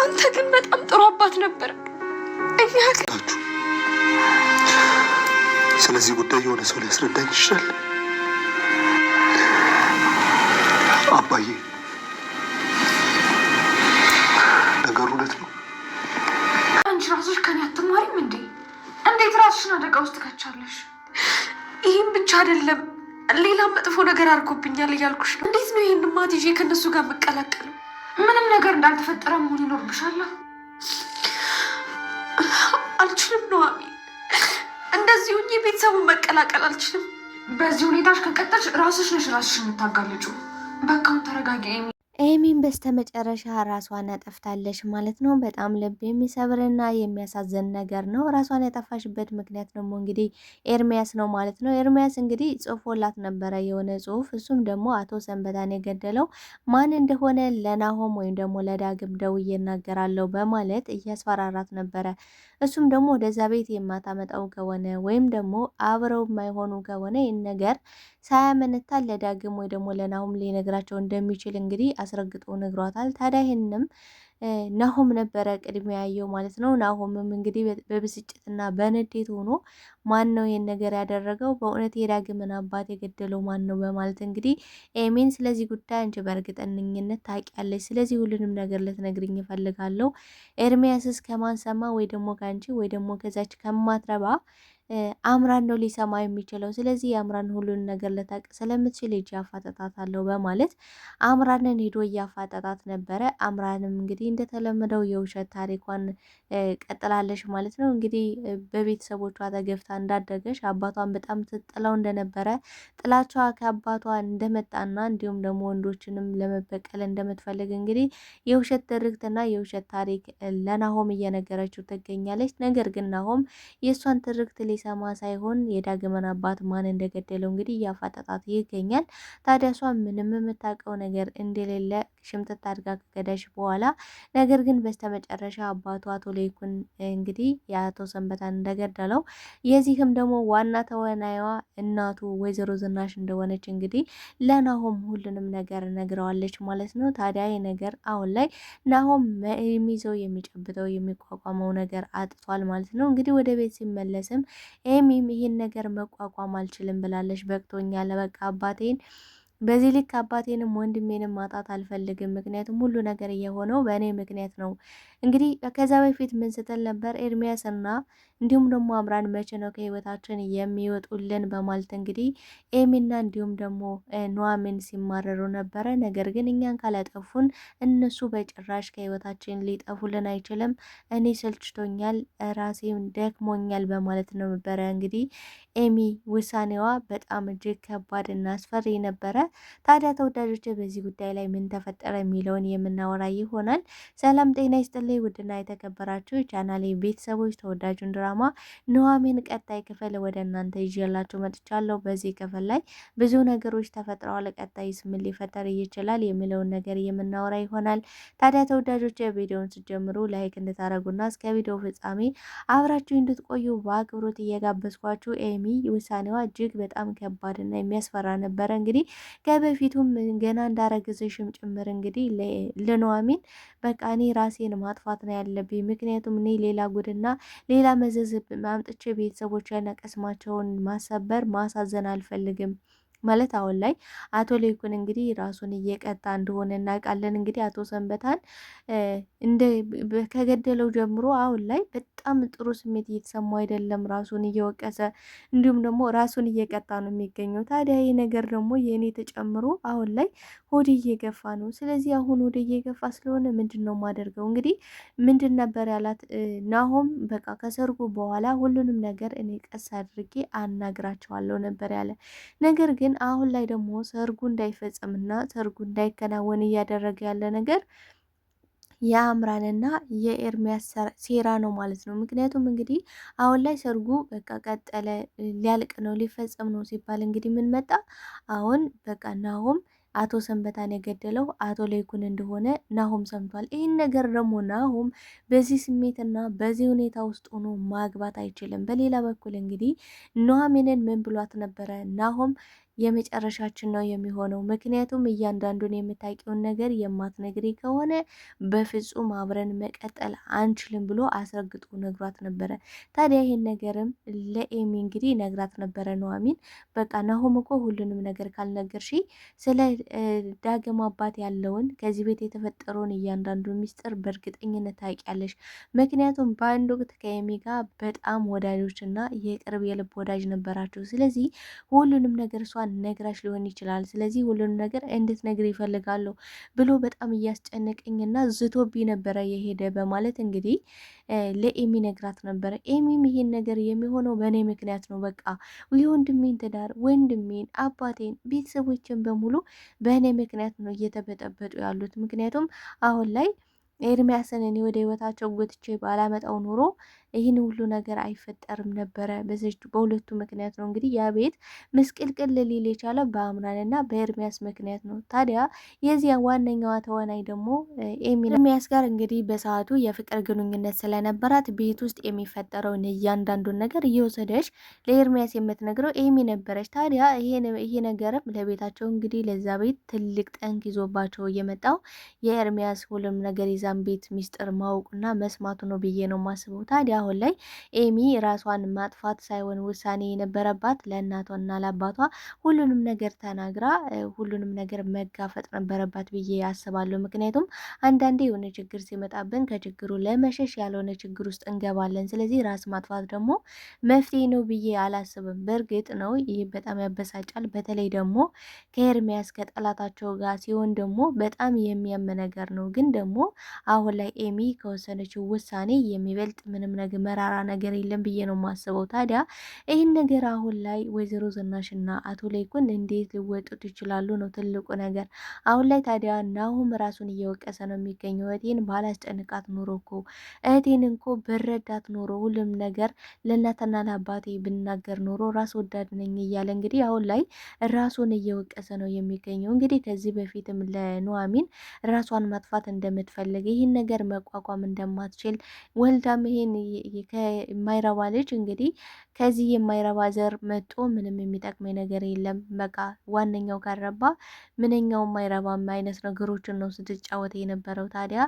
አንተ ግን በጣም ጥሩ አባት ነበር። እኛ ታችሁ ስለዚህ ጉዳይ የሆነ ሰው ሊያስረዳኝ ይችላል? አባዬ ነገሩ እውነት ነው? አንቺ ራስሽ ከኔ አትማሪም እንዴ? እንዴት ራስሽን አደጋ ውስጥ ከቻለሽ? ይህም ብቻ አይደለም ሌላም መጥፎ ነገር አድርጎብኛል እያልኩሽ ነው። እንዴት ነው ይህን ማት ይዤ ከእነሱ ጋር የምቀላቀለው? ምንም ነገር እንዳልተፈጠረ መሆን ይኖርብሻል። አልችልም ኑሐሚን፣ እንደዚህ ሆኜ ቤተሰቡን መቀላቀል አልችልም። በዚህ ሁኔታሽ ከቀጠልሽ ራስሽ ነሽ ራስሽን የምታጋልጩ። በቃ ተረጋጊ። ኤሚን በስተመጨረሻ ራሷን ያጠፍታለች ማለት ነው። በጣም ልብ የሚሰብርና የሚያሳዝን ነገር ነው። ራሷን ያጠፋሽበት ምክንያት ደግሞ እንግዲህ ኤርሚያስ ነው ማለት ነው። ኤርሚያስ እንግዲህ ጽፎላት ነበረ የሆነ ጽሁፍ። እሱም ደግሞ አቶ ሰንበታን የገደለው ማን እንደሆነ ለናሆም ወይም ደግሞ ለዳግም ደውዬ እናገራለሁ በማለት እያስፈራራት ነበረ። እሱም ደግሞ ወደዛ ቤት የማታመጣው ከሆነ ወይም ደግሞ አብረው የማይሆኑ ከሆነ ይህን ነገር ሳያመነታ ለዳግም ወይ ደግሞ ለናሆም ሊነግራቸው እንደሚችል እንግዲህ አስረግጦ ነግሯታል። ታዲያ ይህንም ናሆም ነበረ ቅድሚያ ያየው ማለት ነው። ናሆምም እንግዲህ በብስጭትና በንዴት ሆኖ ማን ነው ይህን ነገር ያደረገው? በእውነት የዳግምን አባት የገደለው ማን ነው? በማለት እንግዲህ ኤሚን ስለዚህ ጉዳይ አንቺ በእርግጠኝነት ታውቂያለሽ፣ ስለዚህ ሁሉንም ነገር ልትነግሪኝ እፈልጋለሁ። ኤርሚያስስ ከማን ሰማ? ወይ ደግሞ ከአንቺ ወይ ደግሞ ከዛች ከማትረባ አምራን ነው ሊሰማ የሚችለው። ስለዚህ የአምራን ሁሉን ነገር ልታውቅ ስለምትችል ሂጂ አፋጠጣታለሁ በማለት አምራንን ሄዶ እያፋጠጣት ነበረ። አምራንም እንግዲህ እንደተለመደው የውሸት ታሪኳን ቀጥላለች ማለት ነው። እንግዲህ በቤተሰቦቿ ተገፍታ እንዳደገች አባቷን በጣም ትጥለው እንደነበረ ጥላቿ ከአባቷ እንደመጣና እንዲሁም ደግሞ ወንዶችንም ለመበቀል እንደምትፈልግ እንግዲህ የውሸት ትርክትና የውሸት ታሪክ ለናሆም እየነገረችው ትገኛለች። ነገር ግን ናሆም የእሷን ትርክት ሊሰማ ሳይሆን የዳግመን አባት ማን እንደገደለው እንግዲህ እያፋጠጣት ይገኛል። ታዲያ እሷ ምንም የምታውቀው ነገር እንደሌለ ሽምጥጥ አድርጋ ከገዳሽ በኋላ ነገር ግን በስተመጨረሻ አባቱ አቶ ለይኩን እንግዲህ የአቶ ሰንበታን እንደገደለው የዚህም ደግሞ ዋና ተዋናይዋ እናቱ ወይዘሮ ዝናሽ እንደሆነች እንግዲህ ለናሆም ሁሉንም ነገር ነግረዋለች ማለት ነው። ታዲያ ይህ ነገር አሁን ላይ ናሆም የሚይዘው የሚጨብጠው የሚቋቋመው ነገር አጥቷል ማለት ነው። እንግዲህ ወደ ቤት ሲመለስም ኤሚም ይህን ነገር መቋቋም አልችልም ብላለች። በቅቶኛል፣ በቃ አባቴን በዚህ ልክ አባቴንም ወንድሜንም ማጣት አልፈልግም። ምክንያቱም ሁሉ ነገር እየሆነው በእኔ ምክንያት ነው። እንግዲህ ከዛ በፊት ምን ስትል ነበር? ኤርሚያስና እንዲሁም ደግሞ አምራን መቼ ነው ከህይወታችን የሚወጡልን በማለት እንግዲህ ኤሚና እንዲሁም ደግሞ ኑሐሚን ሲማረሩ ነበረ። ነገር ግን እኛን ካላጠፉን እነሱ በጭራሽ ከህይወታችን ሊጠፉልን አይችልም። እኔ ሰልችቶኛል፣ ራሴም ደክሞኛል በማለት ነው ነበረ እንግዲህ ኤሚ ውሳኔዋ በጣም እጅግ ከባድ እና አስፈሪ ነበረ። ታዲያ ተወዳጆች በዚህ ጉዳይ ላይ ምን ተፈጠረ የሚለውን የምናወራ ይሆናል። ሰላም ጤና ይስጥልኝ ውድና የተከበራችሁ ቻናሌ ቤተሰቦች፣ ተወዳጁን ድራማ ኑሐሚን ቀጣይ ክፍል ወደ እናንተ ይዤላችሁ መጥቻለሁ። በዚህ ክፍል ላይ ብዙ ነገሮች ተፈጥረዋል። ቀጣይስ ምን ሊፈጠር ይችላል የሚለውን ነገር የምናወራ ይሆናል። ታዲያ ተወዳጆች ቪዲዮውን ስትጀምሩ ላይክ እንድታደርጉና እስከ ቪዲዮ ፍጻሜ አብራችሁ እንድትቆዩ በአክብሮት እየጋበዝኳችሁ ኤሚ ውሳኔዋ እጅግ በጣም ከባድና የሚያስፈራ ነበረ። እንግዲህ ከበፊቱም ገና እንዳረገዘሽም ጭምር እንግዲህ ለኑሐሚን በቃ እኔ ራሴን ማጥፋት ነው ያለብኝ፣ ምክንያቱም እኔ ሌላ ጉድና ሌላ መዘዝ ማምጥቼ ቤተሰቦችን ቀስማቸውን ማሰበር ማሳዘን አልፈልግም ማለት አሁን ላይ አቶ ለይኩን እንግዲህ ራሱን እየቀጣ እንደሆነ እናውቃለን። እንግዲህ አቶ ሰንበታን ከገደለው ጀምሮ አሁን ላይ በጣም ጥሩ ስሜት እየተሰማው አይደለም። ራሱን እየወቀሰ እንዲሁም ደግሞ ራሱን እየቀጣ ነው የሚገኘው። ታዲያ ይህ ነገር ደግሞ የእኔ ተጨምሮ አሁን ላይ ሆድ እየገፋ ነው። ስለዚህ አሁን ሆድ እየገፋ ስለሆነ ምንድን ነው ማደርገው? እንግዲህ ምንድን ነበር ያላት ናሆም፣ በቃ ከሰርጉ በኋላ ሁሉንም ነገር እኔ ቀስ አድርጌ አናግራቸዋለሁ ነበር ያለ። ነገር ግን አሁን ላይ ደግሞ ሰርጉ እንዳይፈጸምና ሰርጉ እንዳይከናወን እያደረገ ያለ ነገር የአምራንና የኤርሚያስ ሴራ ነው ማለት ነው። ምክንያቱም እንግዲህ አሁን ላይ ሰርጉ በቃ ቀጠለ፣ ሊያልቅ ነው፣ ሊፈጸም ነው ሲባል እንግዲህ ምን መጣ? አሁን በቃ ናሆም አቶ ሰንበታን የገደለው አቶ ለይኩን እንደሆነ ናሆም ሰምቷል። ይህን ነገር ደግሞ ናሆም በዚህ ስሜትና በዚህ ሁኔታ ውስጥ ሆኖ ማግባት አይችልም። በሌላ በኩል እንግዲህ ኑሐሚንን ምን ብሏት ነበረ? ናሆም የመጨረሻችን ነው የሚሆነው። ምክንያቱም እያንዳንዱን የምታውቂውን ነገር የማትነግሪ ከሆነ በፍጹም አብረን መቀጠል አንችልም ብሎ አስረግጦ ነግሯት ነበረ። ታዲያ ይሄን ነገርም ለኤሚ እንግዲህ ነግራት ነበረ ኑሐሚን። በቃ ናሆም እኮ ሁሉንም ነገር ካልነገርሽ ስለ ዳግም አባት ያለውን ከዚህ ቤት የተፈጠረውን እያንዳንዱ ሚስጥር በእርግጠኝነት ታውቂያለሽ። ምክንያቱም በአንድ ወቅት ከኤሚ ጋር በጣም ወዳጆች እና የቅርብ የልብ ወዳጅ ነበራቸው። ስለዚህ ሁሉንም ነገር እሷ ነግራሽ ሊሆን ይችላል። ስለዚህ ሁሉንም ነገር እንድትነግር ይፈልጋሉ ብሎ በጣም እያስጨነቀኝና ዝቶብኝ ነበረ የሄደ በማለት እንግዲህ ለኤሚ ነግራት ነበረ። ኤሚም ይሄን ነገር የሚሆነው በእኔ ምክንያት ነው፣ በቃ የወንድሜን ትዳር፣ ወንድሜን፣ አባቴን፣ ቤተሰቦችን በሙሉ በእኔ ምክንያት ነው እየተበጠበጡ ያሉት። ምክንያቱም አሁን ላይ ኤርሚያስን እኔ ወደ ህይወታቸው ጎትቼ ባላመጣው ኑሮ ይህን ሁሉ ነገር አይፈጠርም ነበረ። በሁለቱ ምክንያት ነው እንግዲህ ያ ቤት ምስቅልቅል ሊል የቻለ በአምራንና በኤርሚያስ ምክንያት ነው። ታዲያ የዚያ ዋነኛዋ ተዋናይ ደግሞ ኤርሚያስ ጋር እንግዲህ በሰዓቱ የፍቅር ግንኙነት ስለነበራት ቤት ውስጥ የሚፈጠረውን እያንዳንዱን ነገር እየወሰደች ለኤርሚያስ የምትነግረው ኤሚ ነበረች። ታዲያ ይሄ ነገርም ለቤታቸው እንግዲህ ለዛ ቤት ትልቅ ጠንክ ይዞባቸው እየመጣው የኤርሚያስ ሁሉም ነገር የዛን ቤት ሚስጥር ማወቁና መስማቱ ነው ብዬ ነው ማስበው። ታዲያ አሁን ላይ ኤሚ ራሷን ማጥፋት ሳይሆን ውሳኔ የነበረባት ለእናቷና ለአባቷ ሁሉንም ነገር ተናግራ ሁሉንም ነገር መጋፈጥ ነበረባት ብዬ አስባለሁ። ምክንያቱም አንዳንዴ የሆነ ችግር ሲመጣብን ከችግሩ ለመሸሽ ያልሆነ ችግር ውስጥ እንገባለን። ስለዚህ ራስ ማጥፋት ደግሞ መፍትሄ ነው ብዬ አላስብም። በእርግጥ ነው ይህ በጣም ያበሳጫል። በተለይ ደግሞ ከኤርሚያስ ከጠላታቸው ጋር ሲሆን ደግሞ በጣም የሚያም ነገር ነው። ግን ደግሞ አሁን ላይ ኤሚ ከወሰነችው ውሳኔ የሚበልጥ ምንም ነገር መራራ ነገር የለም ብዬ ነው የማስበው። ታዲያ ይህን ነገር አሁን ላይ ወይዘሮ ዝናሽና አቶ ለይኩን እንዴት ሊወጡት ይችላሉ ነው ትልቁ ነገር አሁን ላይ። ታዲያ ናሁም ራሱን እየወቀሰ ነው የሚገኘው። እህቴን ባላስጨንቃት ኖሮ እኮ እህቴን እንኮ በረዳት ኖሮ ሁሉም ነገር ለእናትና ለአባቴ ብናገር ኖሮ ራስ ወዳድ ነኝ እያለ እንግዲህ አሁን ላይ ራሱን እየወቀሰ ነው የሚገኘው። እንግዲህ ከዚህ በፊትም ለኑሐሚን ራሷን ማጥፋት እንደምትፈልግ ይህን ነገር መቋቋም እንደማትችል ወልዳም ይሄን ከማይረባ ልጅ እንግዲህ ከዚህ የማይረባ ዘር መጦ ምንም የሚጠቅመኝ ነገር የለም፣ በቃ ዋነኛው ካረባ ምንኛው የማይረባ አይነት ነገሮችን ነው ስትጫወት የነበረው። ታዲያ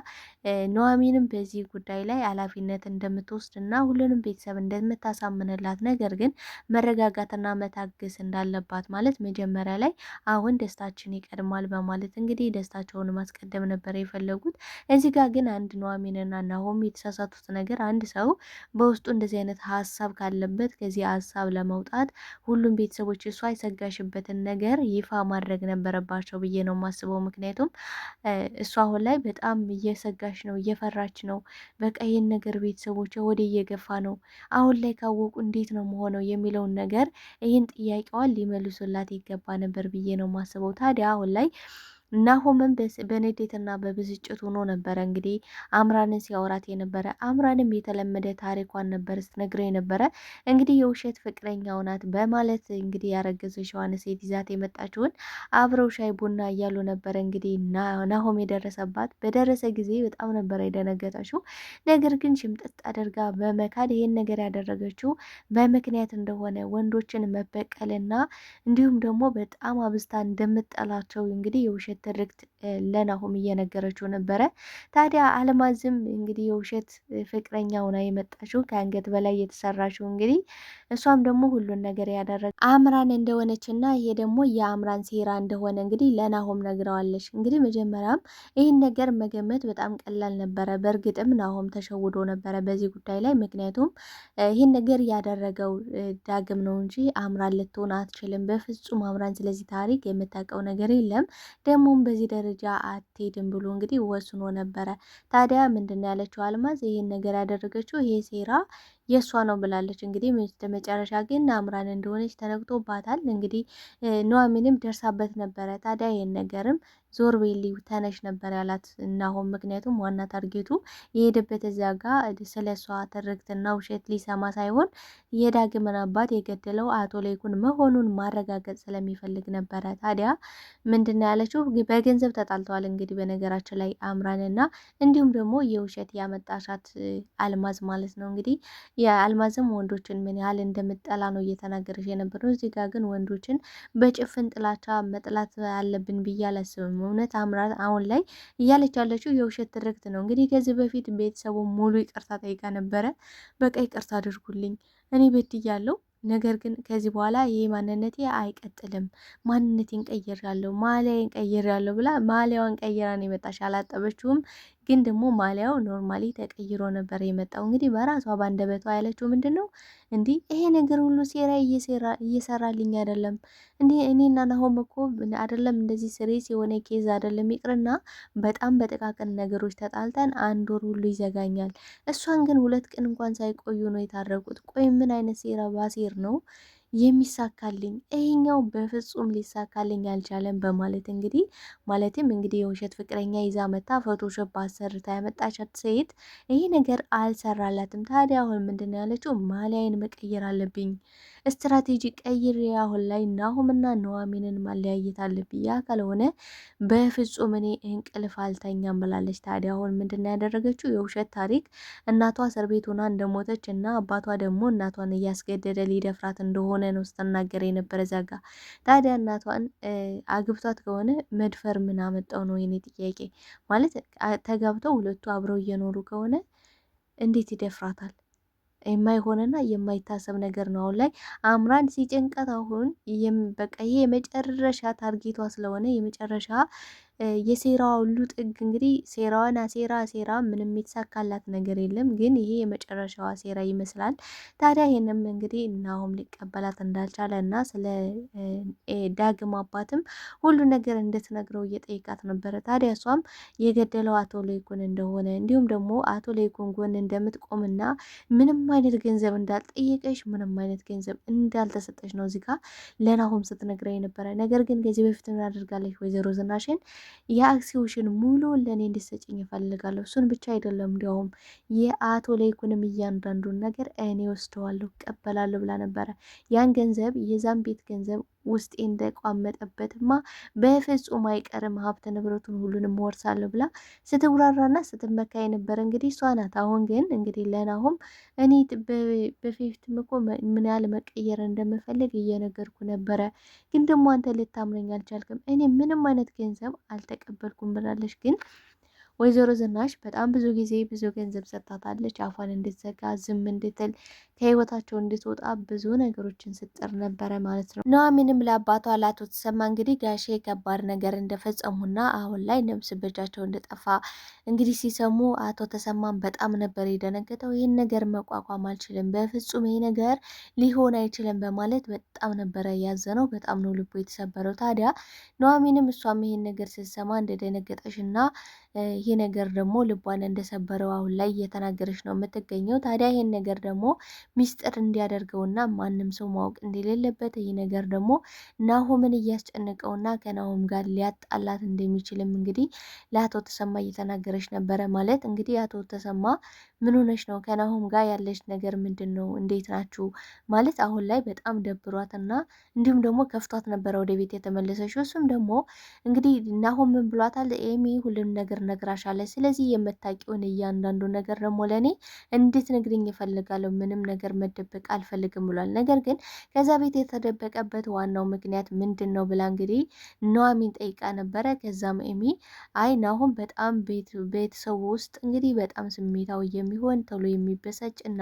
ኑሐሚንም በዚህ ጉዳይ ላይ ኃላፊነት እንደምትወስድ እና ሁሉንም ቤተሰብ እንደምታሳምንላት፣ ነገር ግን መረጋጋትና መታገስ እንዳለባት ማለት መጀመሪያ ላይ አሁን ደስታችን ይቀድማል በማለት እንግዲህ ደስታቸውን ማስቀደም ነበር የፈለጉት። እዚህ ጋር ግን አንድ ኑሐሚንና ናሆም የተሳሳቱት ነገር አንድ ሰው በውስጡ እንደዚህ አይነት ሀሳብ ካለበት ከዚህ ሀሳብ ለመውጣት ሁሉም ቤተሰቦች እሷ የሰጋሽበትን ነገር ይፋ ማድረግ ነበረባቸው ብዬ ነው የማስበው። ምክንያቱም እሷ አሁን ላይ በጣም እየሰጋሽ ነው፣ እየፈራች ነው። በቃ ይህን ነገር ቤተሰቦች ወደ እየገፋ ነው፣ አሁን ላይ ካወቁ እንዴት ነው መሆነው የሚለውን ነገር ይህን ጥያቄዋን ሊመልሱላት ይገባ ነበር ብዬ ነው የማስበው። ታዲያ አሁን ላይ ናሆምን በንዴትና በብስጭት ሆኖ ነበረ እንግዲህ አምራንን ሲያወራት የነበረ። አምራንም የተለመደ ታሪኳን ነበር ስትነግረው የነበረ። እንግዲህ የውሸት ፍቅረኛው ናት በማለት እንግዲህ ያረገዘችዋን ሴት ይዛት የመጣችውን አብረው ሻይ ቡና እያሉ ነበረ እንግዲህ ናሆም የደረሰባት። በደረሰ ጊዜ በጣም ነበረ የደነገጠችው። ነገር ግን ሽምጥጥ አድርጋ በመካድ ይሄን ነገር ያደረገችው በምክንያት እንደሆነ ወንዶችን መበቀልና እንዲሁም ደግሞ በጣም አብዝታ እንደምጠላቸው እንግዲህ የውሸት ትርክት ለናሆም እየነገረችው ነበረ። ታዲያ አልማዝም እንግዲህ የውሸት ፍቅረኛ ሆና የመጣችው ከአንገት በላይ የተሰራችው እንግዲህ እሷም ደግሞ ሁሉን ነገር ያደረገ አምራን እንደሆነችና ይሄ ደግሞ የአምራን ሴራ እንደሆነ እንግዲህ ለናሆም ነግረዋለች። እንግዲህ መጀመሪያም ይህን ነገር መገመት በጣም ቀላል ነበረ። በእርግጥም ናሆም ተሸውዶ ነበረ በዚህ ጉዳይ ላይ። ምክንያቱም ይህን ነገር ያደረገው ዳግም ነው እንጂ አምራን ልትሆን አትችልም በፍጹም። አምራን ስለዚህ ታሪክ የምታውቀው ነገር የለም ደግሞ በዚህ ደረጃ አትሄድም ብሎ እንግዲህ ወስኖ ነበረ። ታዲያ ምንድን ነው ያለችው አልማዝ? ይህን ነገር ያደረገችው ይሄ ሴራ የእሷ ነው ብላለች። እንግዲህ መጨረሻ ግን አምራን እንደሆነች ተነግቶባታል። እንግዲህ ኑሐሚንም ደርሳበት ነበረ። ታዲያ ይህን ነገርም ዞር ቤሊ ተነሽ ነበር ያላት ናሆም። ምክንያቱም ዋና ታርጌቱ የሄደበት እዚያ ጋር ስለ እሷ ትርክትና ውሸት ሊሰማ ሳይሆን የዳግምን አባት የገደለው አቶ ለይኩን መሆኑን ማረጋገጥ ስለሚፈልግ ነበረ። ታዲያ ምንድን ነው ያለችው? በገንዘብ ተጣልተዋል እንግዲህ በነገራችን ላይ አምራንና እንዲሁም ደግሞ የውሸት ያመጣሻት አልማዝ ማለት ነው እንግዲህ የአልማዝም ወንዶችን ምን ያህል እንደምጠላ ነው እየተናገረች የነበረው። እዚህ ጋር ግን ወንዶችን በጭፍን ጥላቻ መጥላት አለብን ብዬ አላስብም። እውነት አምራት አሁን ላይ እያለች ያለችው የውሸት ትርክት ነው። እንግዲህ ከዚህ በፊት ቤተሰቡ ሙሉ ይቅርታ ጠይቃ ነበረ። በቃ ይቅርታ አድርጉልኝ እኔ በድያለሁ፣ ነገር ግን ከዚህ በኋላ ይህ ማንነቴ አይቀጥልም፣ ማንነቴን ቀይሬያለሁ፣ ማሊያዬን ቀይሬያለሁ ብላ ማሊያዋን ቀይራ ነው የመጣች። አላጠበችውም፣ ግን ደግሞ ማሊያው ኖርማሊ ተቀይሮ ነበር የመጣው። እንግዲህ በራሷ ባንደበቷ ያለችው ምንድን ነው እንዲህ ይሄ ነገር ሁሉ ሴራ እየሰራልኝ አይደለም እንዴ? እኔና ናሆም እኮ አይደለም እንደዚህ ስሬስ የሆነ ኬዝ አይደለም ይቅርና በጣም በጥቃቅን ነገሮች ተጣልተን 1 ወር ሁሉ ይዘጋኛል። እሷን ግን 2 ቀን እንኳን ሳይቆዩ ነው የታረቁት። ቆይ ምን አይነት ሴራ ባሴር ነው የሚሳካልኝ? ይሄኛው በፍጹም ሊሳካልኝ አልቻለም በማለት እንግዲህ ማለትም እንግዲህ የውሸት ፍቅረኛ ይዛ መታ ፎቶሾፕ አሰርታ ያመጣቻት ሴት ይሄ ነገር አልሰራላትም። ታዲያ አሁን ምንድን ነው ያለችው? ማሊያዬን መቀየር አለብኝ፣ ስትራቴጂ ቀይሬ አሁን ላይ ናሆምና ኑሐሚንን ማለያየት አለብኝ፣ ያ ካልሆነ በፍጹም እኔ እንቅልፍ አልተኛም ብላለች። ታዲያ አሁን ምንድን ነው ያደረገችው? የውሸት ታሪክ እናቷ እስር ቤት ሆና እንደሞተች እና አባቷ ደግሞ እናቷን እያስገደደ ሊደፍራት እንደሆነ ነው ስትናገር የነበረ ዛጋ። ታዲያ እናቷን አግብቷት ከሆነ መድፈር ምን አመጣው ነው የኔ ጥያቄ። ማለት ተጋብተው ሁለቱ አብረው እየኖሩ ከሆነ እንዴት ይደፍራታል? የማይሆንና የማይታሰብ ነገር ነው። አሁን ላይ አምራን ሲጨንቀት አሁን በቃ ይሄ የመጨረሻ ታርጌቷ ስለሆነ የመጨረሻ የሴራ ሁሉ ጥግ እንግዲህ ሴራዋን ሴራ ምንም የተሳካላት ነገር የለም። ግን ይሄ የመጨረሻዋ ሴራ ይመስላል። ታዲያ ይሄንም እንግዲህ ናሆም ሊቀበላት እንዳልቻለ እና ስለ ዳግም አባትም ሁሉ ነገር እንድትነግረው እየጠየቃት ነበረ። ታዲያ እሷም የገደለው አቶ ለይኩን እንደሆነ እንዲሁም ደግሞ አቶ ለይኩን ጎን እንደምትቆምና ምንም አይነት ገንዘብ እንዳልጠየቀሽ ምንም አይነት ገንዘብ እንዳልተሰጠች ነው እዚህ ጋር ለናሆም ስትነግረው የነበረ። ነገር ግን ከዚህ በፊት ምን አድርጋለች ወይዘሮ ዝናሽን የአክሲዎሽን ሙሉ ለእኔ እንድሰጭኝ እፈልጋለሁ። እሱን ብቻ አይደለም እንዲያውም የአቶ ለይኩንም እያንዳንዱን ነገር እኔ ወስደዋለሁ እቀበላለሁ ብላ ነበረ። ያን ገንዘብ የዛን ቤት ገንዘብ ውስጤ እንደቋመጠበትማ በፍጹም አይቀርም፣ ሀብት ንብረቱን ሁሉንም ወርሳለሁ ብላ ስትጉራራና ስትመካ የነበረ እንግዲህ እሷ ናት። አሁን ግን እንግዲህ ለናሆም እኔ በፊትም እኮ ምን ያህል መቀየር እንደምፈልግ እየነገርኩ ነበረ፣ ግን ደግሞ አንተ ልታምነኝ አልቻልክም። እኔ ምንም አይነት ገንዘብ አልተቀበልኩም ብላለች። ግን ወይዘሮ ዝናሽ በጣም ብዙ ጊዜ ብዙ ገንዘብ ሰጥታታለች። አፏን እንድትዘጋ ዝም እንድትል ከህይወታቸው እንድትወጣ ብዙ ነገሮችን ስጥር ነበረ ማለት ነው። ኑሐሚንም ለአባቷ ለአቶ ተሰማ እንግዲህ ጋሼ ከባድ ነገር እንደፈጸሙና አሁን ላይ ነፍስ በእጃቸው እንደጠፋ እንግዲህ ሲሰሙ አቶ ተሰማን በጣም ነበር የደነገጠው። ይህን ነገር መቋቋም አልችልም፣ በፍጹም ይሄ ነገር ሊሆን አይችልም በማለት በጣም ነበረ ያዘነው። በጣም ነው ልቡ የተሰበረው። ታዲያ ኑሐሚንም እሷም ይሄን ነገር ስትሰማ እንደደነገጠሽ እና ይሄ ነገር ደግሞ ልቧን እንደሰበረው አሁን ላይ እየተናገረች ነው የምትገኘው። ታዲያ ይሄን ነገር ደግሞ ሚስጥር እንዲያደርገውና ማንም ሰው ማወቅ እንደሌለበት፣ ይህ ነገር ደግሞ ናሆምን እያስጨነቀውና ከናሆም ጋር ሊያጣላት እንደሚችልም እንግዲህ ለአቶ ተሰማ እየተናገረች ነበረ። ማለት እንግዲህ አቶ ተሰማ ምን ሆነች ነው? ከናሆም ጋር ያለች ነገር ምንድን ነው? እንዴት ናችሁ? ማለት አሁን ላይ በጣም ደብሯትና እንዲሁም ደግሞ ከፍቷት ነበረ ወደ ቤት የተመለሰችው። እሱም ደግሞ እንግዲህ ናሆም ምን ብሏታል? ኤሚ ሁሉም ነገር ነግራሻለች፣ ስለዚህ የምታውቂውን እያንዳንዱ ነገር ደግሞ ለእኔ እንድትነግሪኝ እፈልጋለሁ፣ ምንም ነገር መደበቅ አልፈልግም ብሏል። ነገር ግን ከዛ ቤት የተደበቀበት ዋናው ምክንያት ምንድን ነው ብላ እንግዲህ ኑሐሚን ጠይቃ ነበረ። ከዛም ኤሚ አይ ናሆም በጣም ቤተሰቡ ውስጥ እንግዲህ በጣም ስሜታዊ የሚሆን ቶሎ የሚበሳጭ እና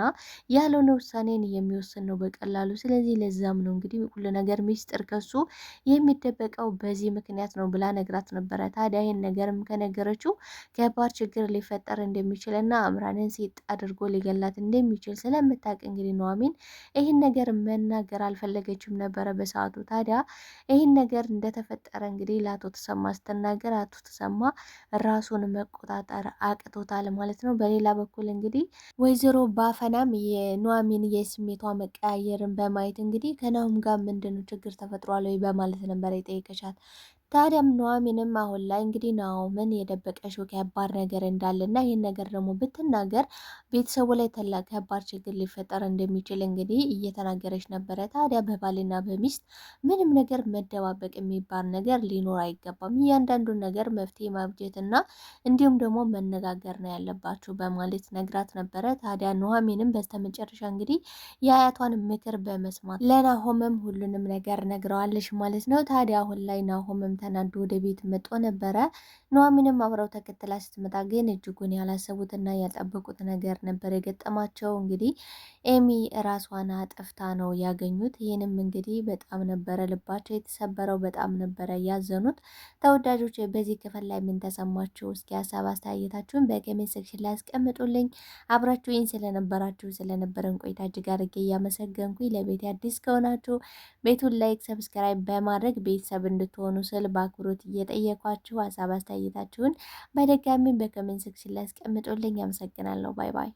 ያልሆነ ውሳኔን የሚወስን ነው በቀላሉ። ስለዚህ ለዛም ነው እንግዲህ ሁሉ ነገር ሚስጥር ከሱ የሚደበቀው በዚህ ምክንያት ነው ብላ ነግራት ነበረ። ታዲያ ይህን ነገርም ከነገረችው ከባድ ችግር ሊፈጠር እንደሚችል እና አምራንን ሴት አድርጎ ሊገላት እንደሚችል ስለምታውቅ እንግዲህ ኑሐሚን ይህን ነገር መናገር አልፈለገችም ነበረ በሰዓቱ። ታዲያ ይህን ነገር እንደተፈጠረ እንግዲህ ለአቶ ተሰማ ስትናገር አቶ ተሰማ ራሱን መቆጣጠር አቅቶታል ማለት ነው። በሌላ በኩል እንግዲህ ወይዘሮ ባፈናም የኑሐሚን የስሜቷ መቀያየርን በማየት እንግዲህ ከናሆም ጋር ምንድነው ችግር ተፈጥሯል ወይ በማለት ነበር የጠየቀቻት። ታዲያም ኑሐሚንም አሁን ላይ እንግዲህ ናሆምን የደበቀሽው ከባድ ነገር እንዳለና ይህን ነገር ደግሞ ብትናገር ቤተሰቡ ላይ ታላቅ ከባድ ችግር ሊፈጠር እንደሚችል እንግዲህ እየተናገረች ነበረ። ታዲያ በባልና በሚስት ምንም ነገር መደባበቅ የሚባል ነገር ሊኖር አይገባም። እያንዳንዱን ነገር መፍትሄ ማብጀትና እንዲሁም ደግሞ መነጋገር ነው ያለባችሁ በማለት ነግራት ነበረ። ታዲያ ኑሐሚንም በስተመጨረሻ እንግዲህ የአያቷን ምክር በመስማት ለናሆምም ሁሉንም ነገር ነግረዋለች ማለት ነው። ታዲያ አሁን ላይ ናሆምም ተናዶ ወደ ቤት መጥቶ ነበረ። ኑሐሚንም አብረው ተከትላ ስትመጣ ግን እጅጉን ያላሰቡትና ያልጠበቁት ነገር ነበር የገጠማቸው። እንግዲህ ኤሚ ራሷን አጥፍታ ነው ያገኙት። ይህንም እንግዲህ በጣም ነበረ ልባቸው የተሰበረው፣ በጣም ነበረ ያዘኑት። ተወዳጆች በዚህ ክፍል ላይ ምን ተሰማችሁ? እስኪ ሀሳብ አስተያየታችሁን በኮሜንት ሴክሽን ላይ አስቀምጡልኝ። አብራችሁኝ ስለነበረን ቆይታ እጅግ አድርጌ እያመሰገንኩኝ ለቤት አዲስ ከሆናችሁ ቤቱን ላይክ፣ ሰብስክራይብ በማድረግ ቤተሰብ እንድትሆኑ ስል በአክብሮት እየጠየኳችሁ ሀሳብ አስተያየታችሁን በድጋሚ በኮሜንት ሴክሽን ላይ አስቀምጡልኝ። አመሰግናለሁ። ባይ ባይ።